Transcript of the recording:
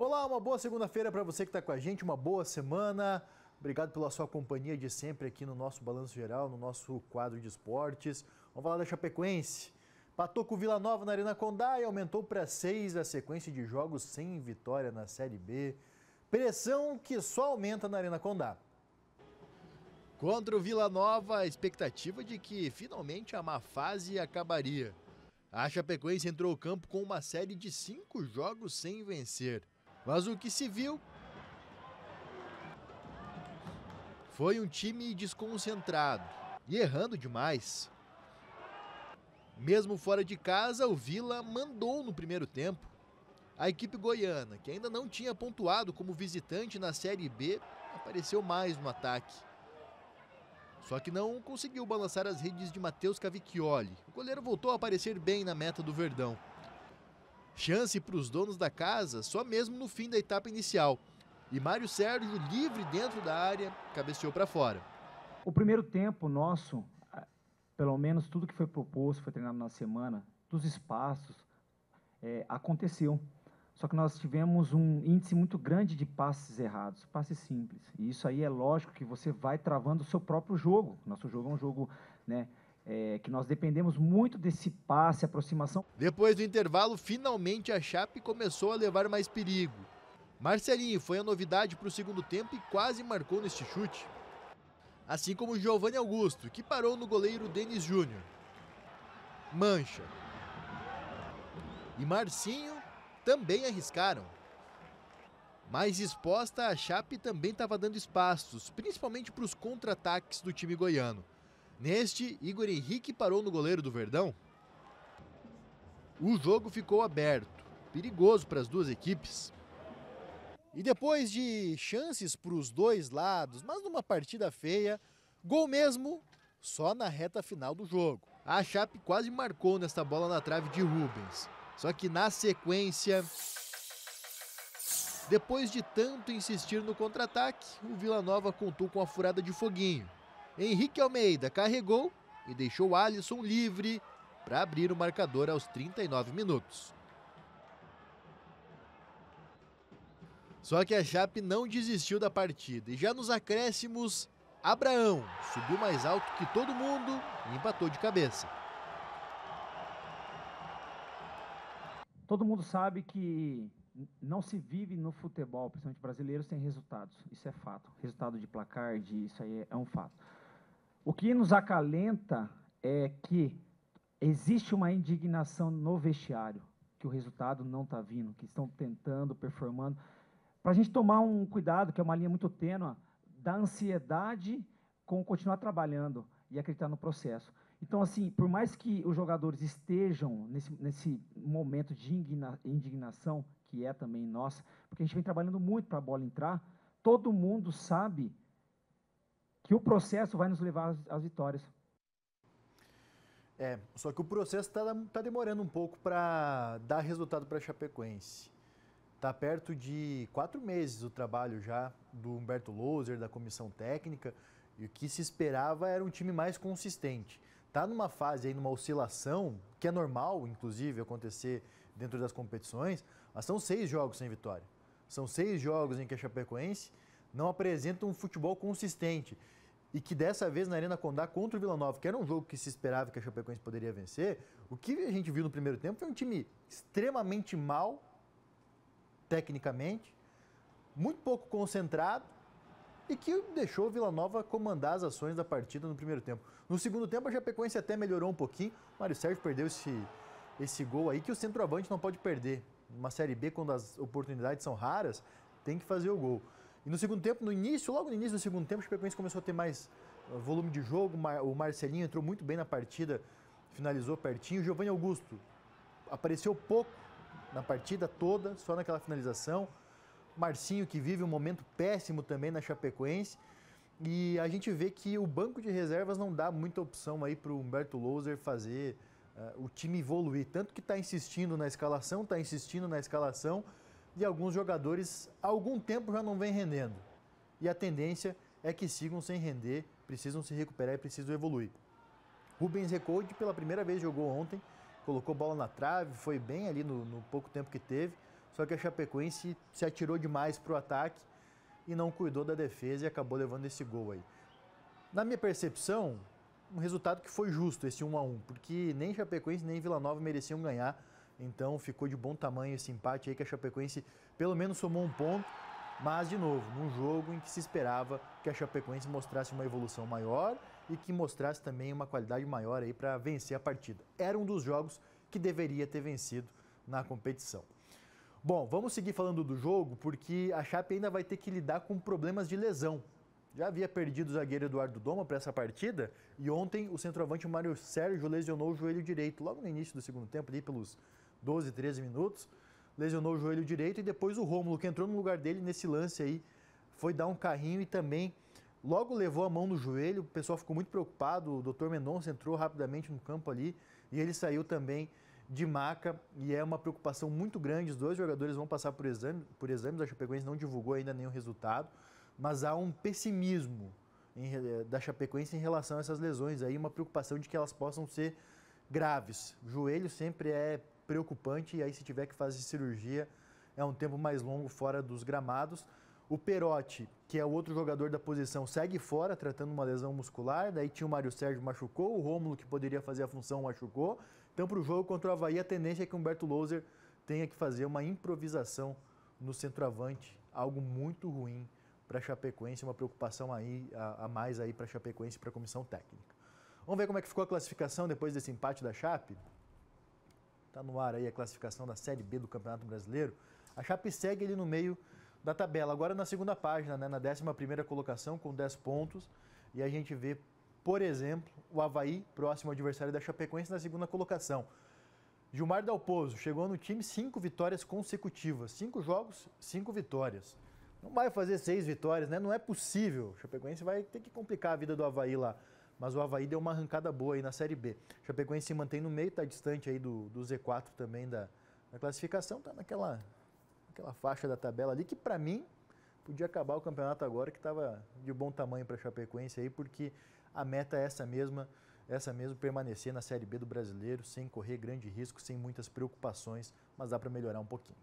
Olá, uma boa segunda-feira para você que está com a gente, uma boa semana. Obrigado pela sua companhia de sempre aqui no nosso Balanço Geral, no nosso quadro de esportes. Vamos falar da Chapecoense. Empatou com o Vila Nova na Arena Condá e aumentou para 6 a sequência de jogos sem vitória na Série B. Pressão que só aumenta na Arena Condá. Contra o Vila Nova, a expectativa de que finalmente a má fase acabaria. A Chapecoense entrou ao campo com uma série de 5 jogos sem vencer. Mas o que se viu foi um time desconcentrado e errando demais. Mesmo fora de casa, o Vila mandou no primeiro tempo. A equipe goiana, que ainda não tinha pontuado como visitante na Série B, apareceu mais no ataque. Só que não conseguiu balançar as redes de Matheus Cavicchioli. O goleiro voltou a aparecer bem na meta do Verdão. Chance para os donos da casa só mesmo no fim da etapa inicial. E Mário Sérgio, livre dentro da área, cabeceou para fora. O primeiro tempo nosso, pelo menos tudo que foi proposto, foi treinado na semana, dos espaços, aconteceu. Só que nós tivemos um índice muito grande de passes errados, passes simples. E isso aí é lógico que você vai travando o seu próprio jogo. Nosso jogo é um jogo, que nós dependemos muito desse passe, aproximação. Depois do intervalo, finalmente a Chape começou a levar mais perigo. Marcelinho foi a novidade para o segundo tempo e quase marcou neste chute. Assim como Giovanni Augusto, que parou no goleiro Denis Júnior. Mancha e Marcinho também arriscaram. Mais exposta, a Chape também estava dando espaços, principalmente para os contra-ataques do time goiano. Neste, Igor Henrique parou no goleiro do Verdão. O jogo ficou aberto, perigoso para as duas equipes. E depois de chances para os dois lados, mas numa partida feia, gol mesmo só na reta final do jogo. A Chape quase marcou nesta bola na trave de Rubens. Só que na sequência, depois de tanto insistir no contra-ataque, o Vila Nova contou com a furada de Foguinho. Henrique Almeida carregou e deixou Alisson livre para abrir o marcador aos 39 minutos. Só que a Chape não desistiu da partida e já nos acréscimos, Abraão subiu mais alto que todo mundo e empatou de cabeça. Todo mundo sabe que não se vive no futebol, principalmente brasileiro, sem resultados. Isso é fato. Resultado de placar, isso aí é um fato. O que nos acalenta é que existe uma indignação no vestiário, que o resultado não está vindo, que estão tentando, performando. Para a gente tomar um cuidado, que é uma linha muito tênue, da ansiedade com continuar trabalhando e acreditar no processo. Então, assim, por mais que os jogadores estejam nesse momento de indignação, que é também nossa, porque a gente vem trabalhando muito para a bola entrar, todo mundo sabe que o processo vai nos levar às vitórias. Só que o processo está demorando um pouco para dar resultado para a Chapecoense. Está perto de 4 meses o trabalho já do Humberto Loser, da comissão técnica, e o que se esperava era um time mais consistente. Está numa fase aí, numa oscilação, que é normal, inclusive, acontecer dentro das competições, mas são 6 jogos sem vitória. São 6 jogos em que a Chapecoense não apresenta um futebol consistente. E que dessa vez na Arena Condá contra o Vila Nova, que era um jogo que se esperava que a Chapecoense poderia vencer, o que a gente viu no primeiro tempo foi um time extremamente mal, tecnicamente, muito pouco concentrado e que deixou o Vila Nova comandar as ações da partida no primeiro tempo. No segundo tempo, a Chapecoense até melhorou um pouquinho. O Mário Sérgio perdeu esse gol aí que o centroavante não pode perder. Numa Série B, quando as oportunidades são raras, tem que fazer o gol. E no segundo tempo, logo no início do segundo tempo, a Chapecoense começou a ter mais volume de jogo. O Marcelinho entrou muito bem na partida, finalizou pertinho. O Giovanni Augusto apareceu pouco na partida toda, só naquela finalização. Marcinho, que vive um momento péssimo também na Chapecoense. E a gente vê que o banco de reservas não dá muita opção aí para o Humberto Loser fazer o time evoluir. Tanto que está insistindo na escalação, e alguns jogadores há algum tempo já não vem rendendo. E a tendência é que sigam sem render, precisam se recuperar e precisam evoluir. Rubens Recold pela primeira vez jogou ontem, colocou bola na trave, foi bem ali no pouco tempo que teve. só que a Chapecoense se atirou demais para o ataque e não cuidou da defesa e acabou levando esse gol aí. Na minha percepção, um resultado que foi justo, esse 1-1, porque nem Chapecoense nem Vila Nova mereciam ganhar, então ficou de bom tamanho esse empate aí, que a Chapecoense pelo menos somou um ponto, mas de novo, num jogo em que se esperava que a Chapecoense mostrasse uma evolução maior e que mostrasse também uma qualidade maior aí para vencer a partida. Era um dos jogos que deveria ter vencido na competição. Bom, vamos seguir falando do jogo, porque a Chape ainda vai ter que lidar com problemas de lesão. Já havia perdido o zagueiro Eduardo Doma para essa partida e ontem o centroavante Mário Sérgio lesionou o joelho direito, logo no início do segundo tempo, ali pelos 12, 13 minutos, lesionou o joelho direito e depois o Rômulo, que entrou no lugar dele nesse lance aí, foi dar um carrinho e também logo levou a mão no joelho, o pessoal ficou muito preocupado, o Dr. Mendonça entrou rapidamente no campo ali e ele saiu também de maca e é uma preocupação muito grande. Os dois jogadores vão passar por exames, a Chapecoense não divulgou ainda nenhum resultado, mas há um pessimismo da Chapecoense em relação a essas lesões aí, uma preocupação de que elas possam ser graves. O joelho sempre é preocupante e aí se tiver que fazer cirurgia é um tempo mais longo fora dos gramados. O Perotti, que é o outro jogador da posição, segue fora, tratando uma lesão muscular. Daí tinha o Mário Sérgio machucou, o Rômulo, que poderia fazer a função, machucou. Então, para o jogo contra o Avaí, a tendência é que o Humberto Louser tenha que fazer uma improvisação no centroavante, algo muito ruim para a Chapecoense, uma preocupação aí, a mais aí para a Chapecoense e para a comissão técnica. Vamos ver como é que ficou a classificação depois desse empate da Chape? Está no ar aí a classificação da Série B do Campeonato Brasileiro. A Chape segue ali no meio da tabela, agora na segunda página, né, na 11ª colocação com 10 pontos. E a gente vê, por exemplo, o Avaí, próximo adversário da Chapecoense, na segunda colocação. Gilmar Dalpozo chegou no time 5 vitórias consecutivas. 5 jogos, 5 vitórias. Não vai fazer 6 vitórias, né? Não é possível. O Chapecoense vai ter que complicar a vida do Avaí lá. Mas o Avaí deu uma arrancada boa aí na Série B. O Chapecoense se mantém no meio, está distante aí do Z4 também da classificação. Está naquela faixa da tabela ali que, para mim, podia acabar o campeonato agora, que estava de bom tamanho para a Chapecoense aí, porque a meta é essa mesmo, permanecer na Série B do Brasileiro, sem correr grande risco, sem muitas preocupações, mas dá para melhorar um pouquinho.